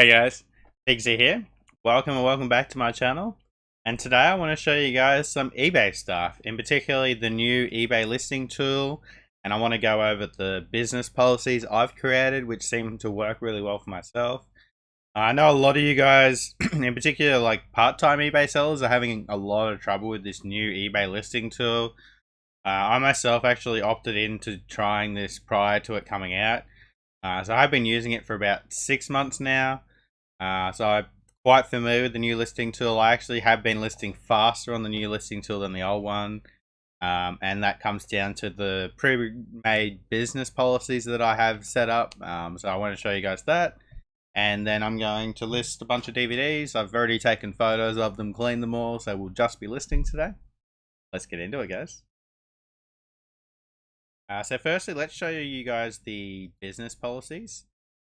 Hey guys, Pigsy here. Welcome and welcome back to my channel. And today I want to show you guys some eBay stuff, in particularly the new eBay listing tool. And I want to go over the business policies I've created, which seem to work really well for myself. I know a lot of you guys, in particular like part-time eBay sellers, are having a lot of trouble with this new eBay listing tool. I myself actually opted into trying this prior to it coming out. So I've been using it for about 6 months now. So I'm quite familiar with the new listing tool. I actually have been listing faster on the new listing tool than the old one. And that comes down to the pre-made business policies that I have set up. So I want to show you guys that. And then I'm going to list a bunch of DVDs. I've already taken photos of them, cleaned them all, so we'll just be listing today. Let's get into it, guys. So firstly, let's show you guys the business policies.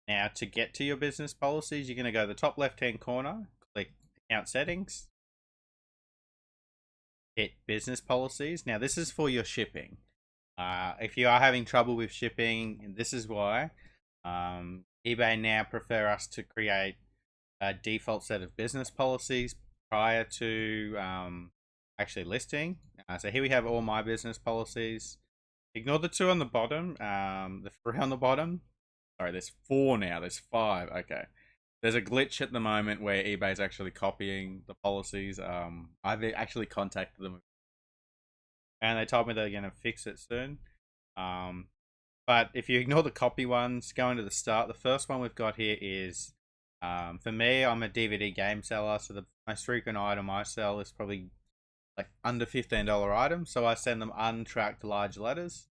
Now, to get to your business policies, you're going to go to the top left-hand corner, click Account Settings, hit Business Policies. Now, this is for your shipping. If you are having trouble with shipping, this is why. eBay now prefer us to create a default set of business policies prior to actually listing. So here we have all my business policies. Ignore the two on the bottom, the three on the bottom. Sorry, there's four now. There's five. Okay. There's a glitch at the moment where eBay's actually copying the policies. I've actually contacted them, and they told me they're going to fix it soon. But if you ignore the copy ones, go into the start. The first one we've got here is, for me, I'm a DVD game seller, so the most frequent item I sell is probably like under $15 items. So I send them untracked large letters.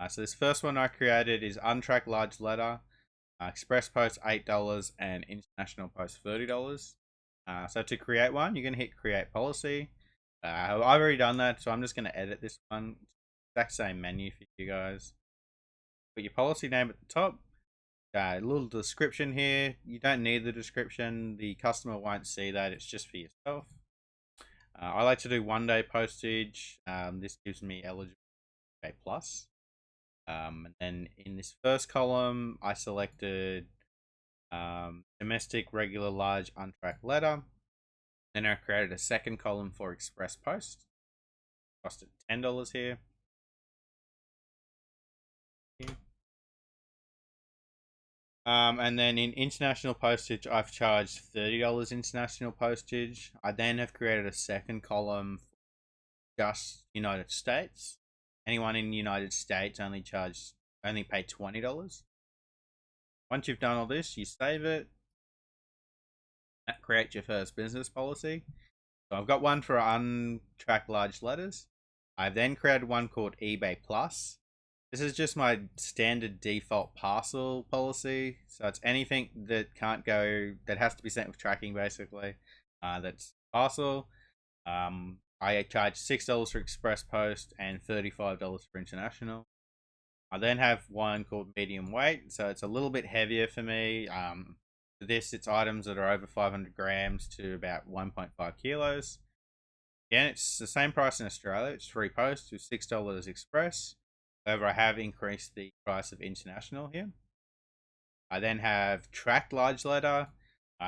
So this first one I created is untracked large letter, express post $8 and international post $30. So to create one, you're going to hit create policy. I've already done that, so I'm just going to edit this one. Exact same menu for you guys. Put your policy name at the top. A little description here. You don't need the description. The customer won't see that. It's just for yourself. I like to do 1-day postage. This gives me eligible pay plus. And then in this first column, I selected domestic, regular, large, untracked letter. Then I created a second column for express post. Costed $10 here. And then in international postage, I've charged $30 international postage. I then have created a second column for just United States. Anyone in the United States only pay $20. Once you've done all this, you save it. That creates your first business policy. So I've got one for untracked large letters. I've then created one called eBay Plus. This is just my standard default parcel policy. So it's anything that that has to be sent with tracking basically. That's parcel. I charge $6 for express post and $35 for international. I then have one called medium weight, so it's a little bit heavier for me. For this, it's items that are over 500 grams to about 1.5 kilos. Again, it's the same price in Australia. It's free post with $6 express. However, I have increased the price of international here. I then have tracked large letter.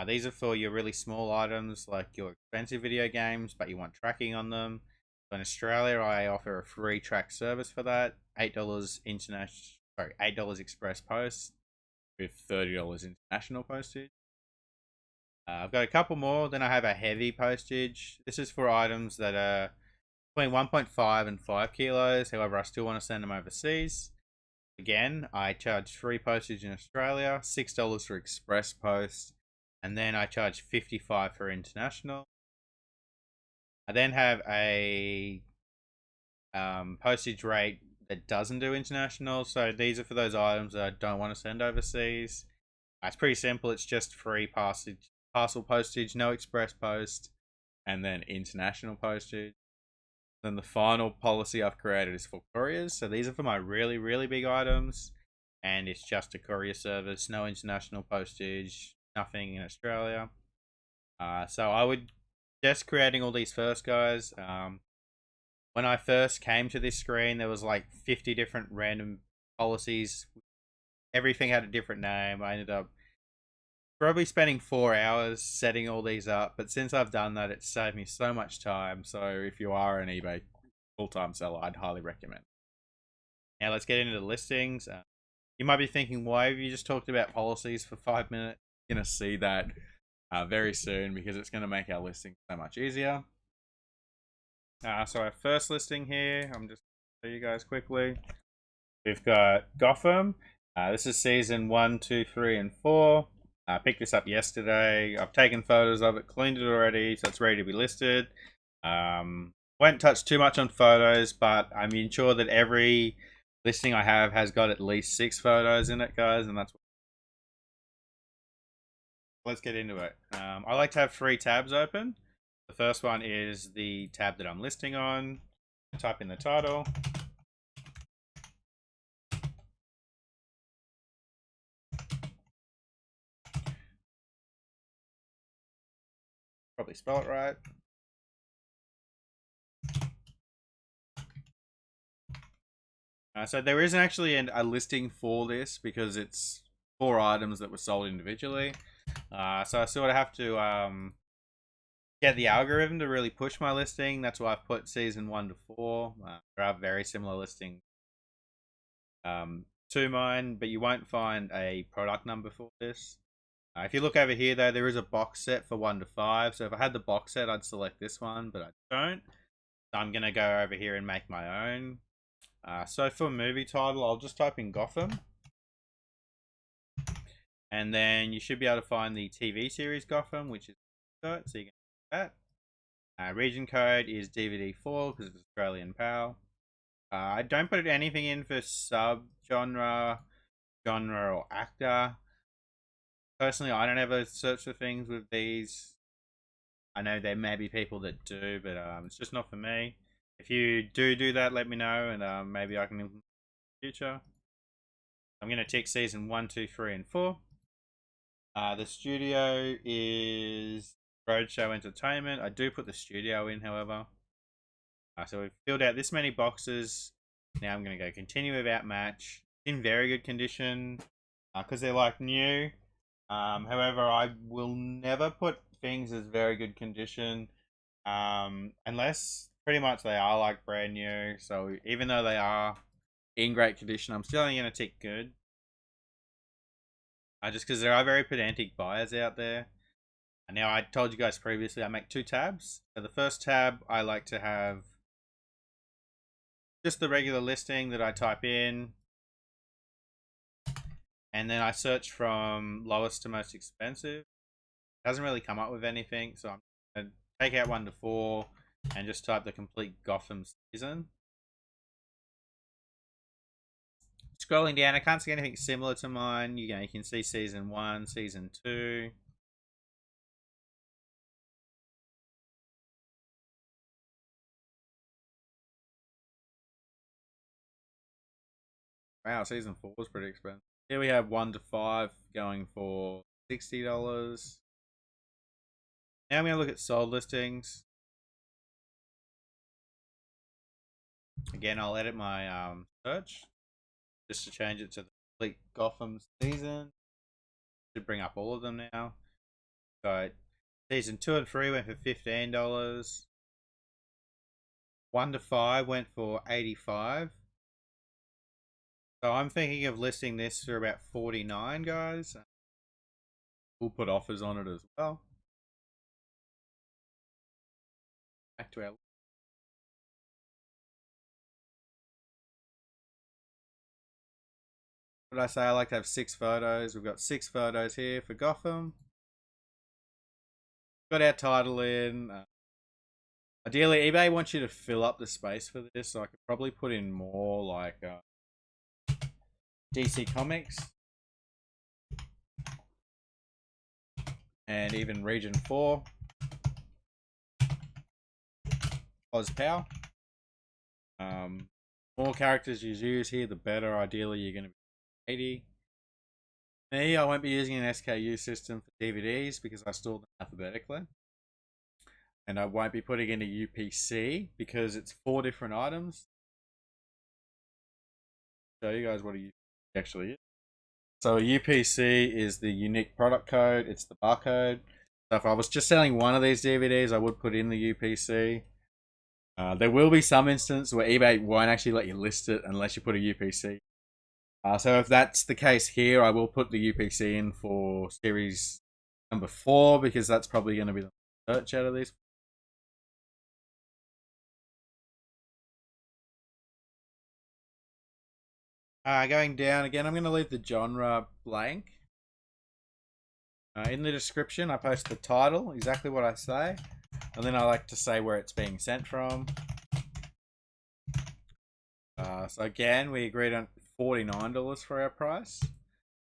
These are for your really small items like your expensive video games, but you want tracking on them. So in Australia, I offer a free track service for that. $8 $8 express post with $30 international postage. I've got a couple more. Then I have a heavy postage. This is for items that are between 1.5 and 5 kilos. However, I still want to send them overseas. Again, I charge free postage in Australia, $6 for express post, and then I charge $55 for international. I then have a postage rate that doesn't do international, so these are for those items that I don't want to send overseas. It's pretty simple. It's just free parcel postage, no express post, and then international postage. Then the final policy I've created is for couriers. So these are for my really, really big items. And it's just a courier service, no international postage, nothing in Australia. So I would just creating all these first, guys. When I first came to this screen, there was like 50 different random policies. Everything had a different name. I ended up Probably spending 4 hours setting all these up, but since I've done that, it's saved me so much time. So if you are an eBay full-time seller, I'd highly recommend. Now let's get into the listings. You might be thinking, why have you just talked about policies for 5 minutes? You're gonna see that very soon because it's gonna make our listing so much easier. So our first listing here, I'm just gonna show you guys quickly. We've got Gotham. This is season 1, 2, 3, and 4. I picked this up yesterday. I've taken photos of it, cleaned it already, so it's ready to be listed. Won't touch too much on photos, but I'm sure that every listing I have has got at least 6 photos in it, guys, and that's. Let's get into it. I like to have 3 tabs open. The first one is the tab that I'm listing on. Type in the title. Probably spell it right. So there isn't actually a listing for this because it's 4 items that were sold individually. So I sort of have to get the algorithm to really push my listing. That's why I've put season 1 to 4. There are very similar listings to mine, but you won't find a product number for this. If you look over here, though, there is a box set for 1 to 5. So if I had the box set, I'd select this one, but I don't. So I'm going to go over here and make my own. So for movie title, I'll just type in Gotham. And then you should be able to find the TV series Gotham, which is so you can do that. Region code is DVD4 because it's Australian PAL. I don't put anything in for sub-genre, genre, or actor. Personally, I don't ever search for things with these. I know there may be people that do, but it's just not for me. If you do that, let me know, and maybe I can in the future. I'm going to tick season 1, 2, 3, and 4. The studio is Roadshow Entertainment. I do put the studio in, however. So we've filled out this many boxes. Now I'm going to go continue without match. In very good condition because they're like new. However, I will never put things as very good condition unless pretty much they are like brand new. So even though they are in great condition, I'm still only going to tick good. Just because there are very pedantic buyers out there. And now I told you guys previously I make 2 tabs. So the first tab I like to have just the regular listing that I type in. And then I search from lowest to most expensive. It doesn't really come up with anything, so I'm going to take out 1 to 4 and just type the complete Gotham season. Scrolling down, I can't see anything similar to mine. You can see season 1, season 2. Wow, season 4 was pretty expensive. Here we have 1 to 5 going for $60. Now I'm going to look at sold listings. Again, I'll edit my search just to change it to the complete Gotham season. Should bring up all of them now. So season 2 and 3 went for $15. 1 to 5 went for $85. So I'm thinking of listing this for about $49, guys. We'll put offers on it as well. Back to our. What did I say? I like to have 6 photos. We've got 6 photos here for Gotham. Got our title in. Ideally, eBay wants you to fill up the space for this, so I could probably put in more like DC Comics and even Region 4. Postage. More characters you use here, the better. Ideally, you're going to be 80. Me, I won't be using an SKU system for DVDs because I store them alphabetically. And I won't be putting in a UPC because it's 4 different items. Show you guys what a UPC actually is. So a UPC is the unique product code. It's the barcode. So if I was just selling one of these DVDs, I would put in the UPC. There will be some instance where eBay won't actually let you list it unless you put a UPC. So if that's the case here, I will put the UPC in for series number 4 because that's probably going to be the search out of these. Going down again, I'm going to leave the genre blank. In the description, I post the title, exactly what I say, and then I like to say where it's being sent from. So again, we agreed on $49 for our price.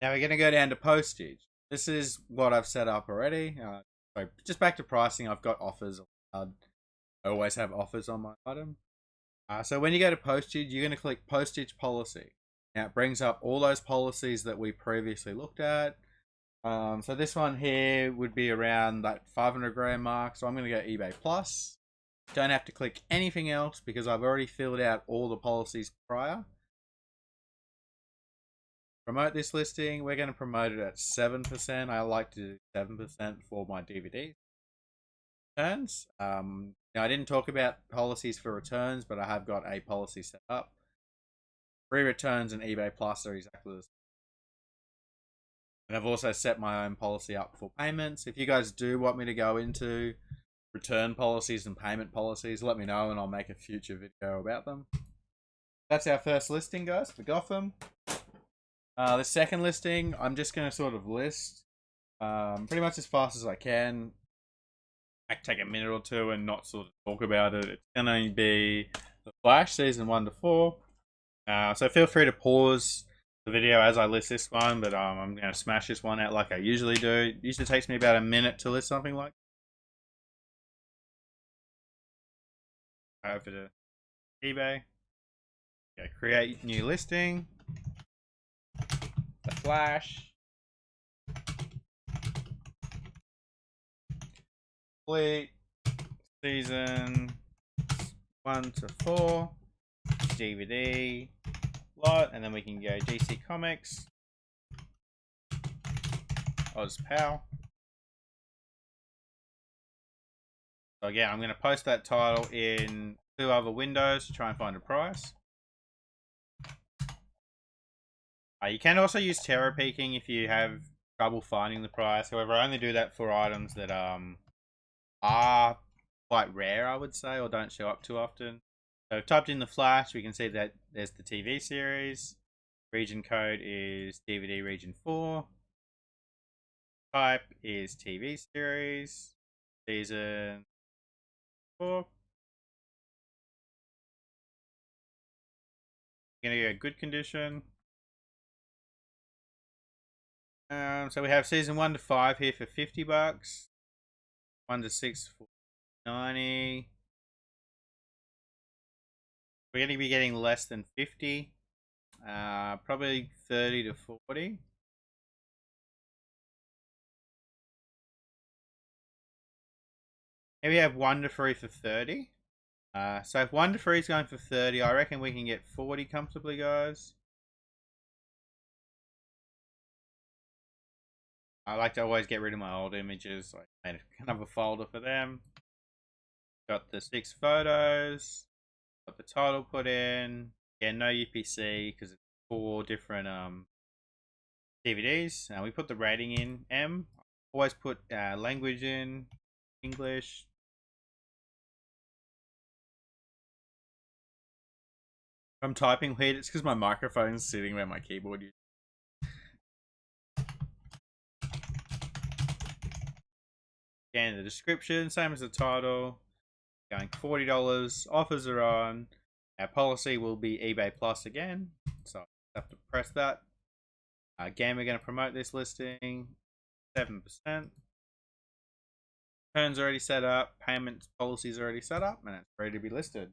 Now we're going to go down to postage. This is what I've set up already. So just back to pricing, I've got offers. I always have offers on my item. So when you go to postage, you're going to click postage policy. Now it brings up all those policies that we previously looked at. So this one here would be around that 500 gram mark. So I'm going to go eBay Plus. Don't have to click anything else because I've already filled out all the policies prior. Promote this listing. We're going to promote it at 7%. I like to do 7% for my DVD returns. Now I didn't talk about policies for returns, but I have got a policy set up. Free returns and eBay Plus are exactly the same. And I've also set my own policy up for payments. If you guys do want me to go into return policies and payment policies, let me know and I'll make a future video about them. That's our first listing, guys, for Gotham. The second listing, I'm just going to sort of list pretty much as fast as I can. I can take a minute or two and not sort of talk about it. It's going to be The Flash, season 1 to 4. So feel free to pause the video as I list this one, but I'm going to smash this one out like I usually do. It usually takes me about a minute to list something like that. Over to eBay. Okay, create new listing. The Flash. Complete. Season 1 to 4. DVD. Lot. And then we can go DC Comics. OzPal. So again, I'm going to post that title in 2 other windows to try and find a price. You can also use terror peeking if you have trouble finding the price. However, I only do that for items that are quite rare, I would say, or don't show up too often. So I've typed in The Flash. We can see that there's the TV series. Region code is DVD region 4. Type is TV series. Season 4. I'm going to go good condition. So we have season 1 to 5 here for $50. 1 to 6 for $90. We're going to be getting less than 50. Probably 30 to 40. Maybe we have 1 to 3 for 30. So if 1 to 3 is going for 30, I reckon we can get 40 comfortably, guys. I like to always get rid of my old images. I made another folder for them. Got the 6 photos. Got the title put in. Again, no UPC because it's 4 different DVDs. We put the rating in M. Always put language in English. If I'm typing weird, it's because my microphone's sitting where my keyboard is. Again, the description, same as the title. Going $40. Offers are on. Our policy will be eBay Plus again. So I have to press that. Again, we're going to promote this listing. 7%. Returns already set up. Payment policies already set up. And it's ready to be listed.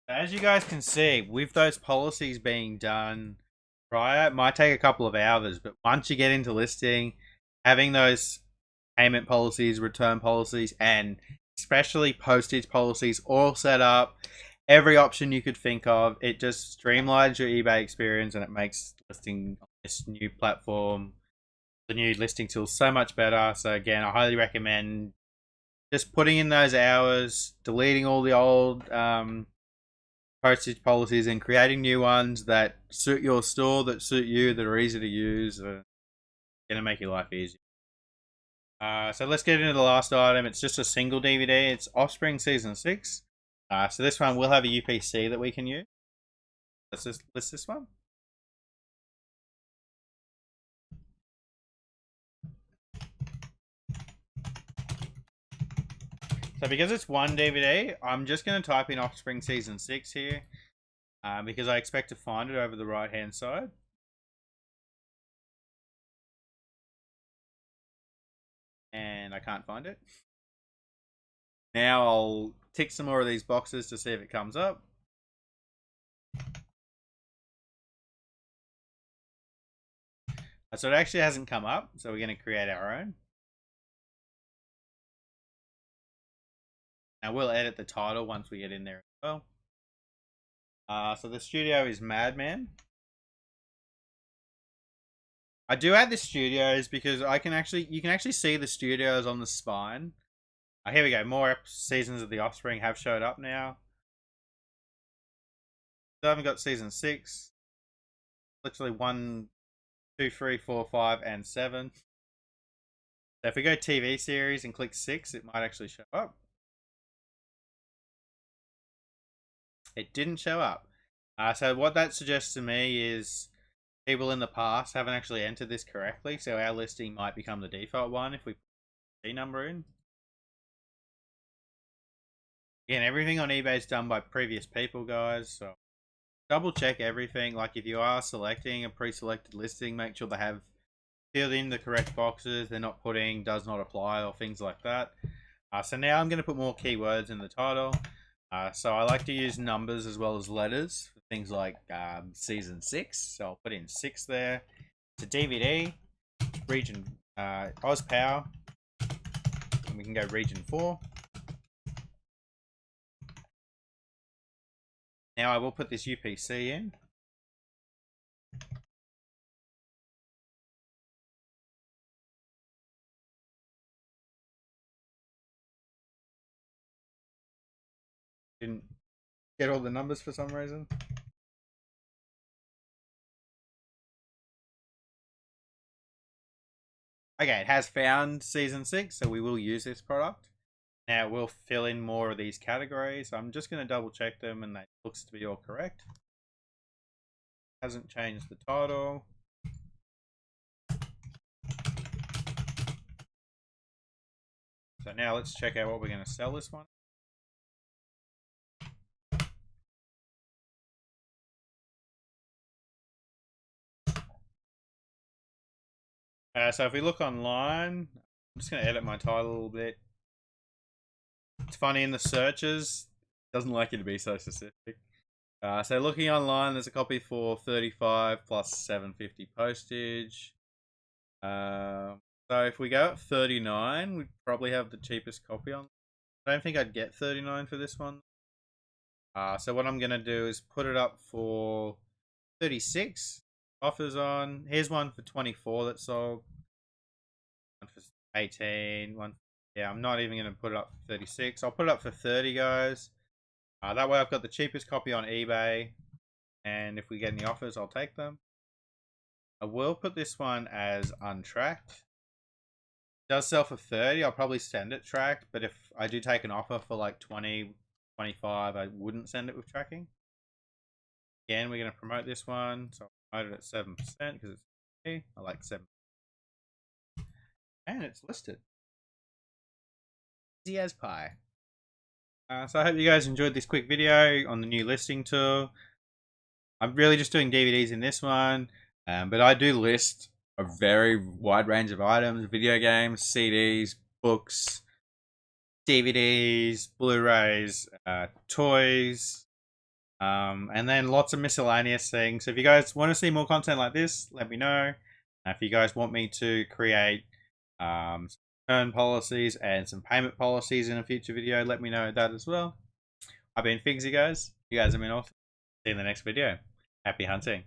As you guys can see, with those policies being done prior, it might take a couple of hours. But once you get into listing, having those payment policies, return policies, and especially postage policies all set up, every option you could think of. It just streamlines your eBay experience and it makes listing on this new platform, the new listing tool, so much better. So again, I highly recommend just putting in those hours, deleting all the old postage policies and creating new ones that suit your store, that suit you, that are easy to use. Gonna make your life easier. So let's get into the last item. It's just a single DVD. It's Offspring Season 6. So this one will have a UPC that we can use. Let's just list this one. So because it's one DVD, I'm just going to type in Offspring Season 6 here. Because I expect to find it over the right hand side. And I can't find it. Now I'll tick some more of these boxes to see if it comes up. So it actually hasn't come up, so we're going to create our own. Now we'll edit the title once we get in there as well. So the studio is Madman. I do add the studios because you can actually see the studios on the spine. Here we go. More seasons of The Offspring have showed up now. So I haven't got season 6. Literally 1, 2, 3, 4, 5, and 7. So if we go TV series and click 6, it might actually show up. It didn't show up. So what that suggests to me is people in the past haven't actually entered this correctly. So our listing might become the default one if we put the number in. Again, everything on eBay is done by previous people, guys. So double check everything. Like if you are selecting a pre-selected listing, make sure they have filled in the correct boxes. They're not putting does not apply or things like that. So now I'm going to put more keywords in the title. So I like to use numbers as well as letters for things like season 6. So I'll put in 6 there. It's a DVD, region Oz Power, and we can go region 4. Now I will put this UPC in. Didn't get all the numbers for some reason. Okay, it has found season 6, so we will use this product. Now we'll fill in more of these categories. I'm just going to double check them and that looks to be all correct. Hasn't changed the title. So now let's check out what we're going to sell this one. So if we look online, I'm just going to edit my title a little bit. It's funny in the searches, it doesn't like you to be so specific. So looking online, there's a copy for 35 plus 750 postage. So if we go at 39, we'd probably have the cheapest copy on. I don't think I'd get 39 for this one. So what I'm going to do is put it up for 36. Offers on. Here's one for 24 that sold. One for 18. One. Yeah, I'm not even going to put it up for 36. I'll put it up for 30, guys. That way I've got the cheapest copy on eBay. And if we get any offers, I'll take them. I will put this one as untracked. It does sell for 30. I'll probably send it tracked. But if I do take an offer for like 20, 25, I wouldn't send it with tracking. Again, we're going to promote this one. So I'll promote it at 7% because it's free. I like 7%. And it's listed. Easy as pie. So I hope you guys enjoyed this quick video on the new listing tool. I'm really just doing DVDs in this one. But I do list a very wide range of items. Video games, CDs, books, DVDs, Blu-rays, toys, and then lots of miscellaneous things. So if you guys want to see more content like this, let me know. If you guys want me to create some return policies and some payment policies in a future video, let me know that as well. I've been Figsy, guys. You guys have been awesome. See you in the next video. Happy hunting.